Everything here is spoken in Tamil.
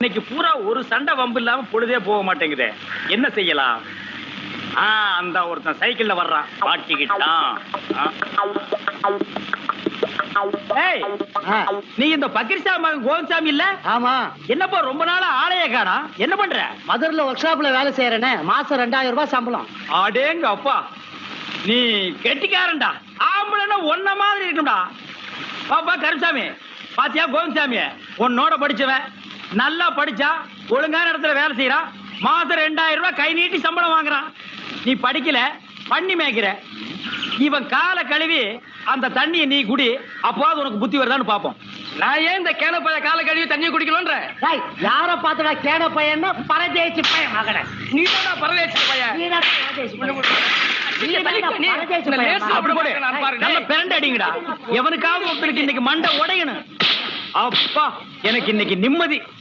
இன்னைக்கு பூரா ஒரு சண்டை வம்பு இல்லாம பொழுதே போக மாட்டேங்குதே. என்ன செய்யலாம்? அந்த ஒருத்தன் சைக்கிள்ல வர்றான், மாட்டிக்கிட்டான். ஏய், நீ இந்த பக்கிரிசா மகன் கோவிந்தசாமி இல்ல? ஆமா. என்னப்பா ரொம்ப நாளா ஆளையே காணோம், என்ன பண்ற? மதுரைல ஒர்க் ஷாப்ல வேலை செய்யறேனே, மாசம் 2000 ரூபாய் சம்பளம். அடேங்க அப்பா, நீ கெட்டிக்காரன்டா. ஆம்பளைன்னா ஒன்ன மாதிரி இருக்கும்டா. பாப்பா கருசாமி, பாத்தியா கோவிந்தசாமி உன்னோட படிச்சவன், நல்லா படிச்சா ஒழுங்கான இடத்துல வேலை செய்யறான், மாசம் 2000 ரூபாய் கை நீட்டி சம்பளம் வாங்குறான். நீ படிக்கல, பண்ணி மேய்க்கிற. இவன் காலை கழுவி அந்த தண்ணியை நீ குடி, அப்போது உனக்கு புத்தி வருதான்னு பாப்போம். நான் ஏன் இந்த கேன பைய காலை கழுவி தண்ணியை குடிக்கணும்ன்ற? யார பாத்துடா கேன பையன்னா பரதேசி பையன் மகனே. நீ தான் பரதேசி பையன். அடிங்கடா, எவனுக்காவது ஒருத்தருக்கு இன்னைக்கு மண்டை உடையணும். அப்பா, எனக்கு இன்னைக்கு நிம்மதி.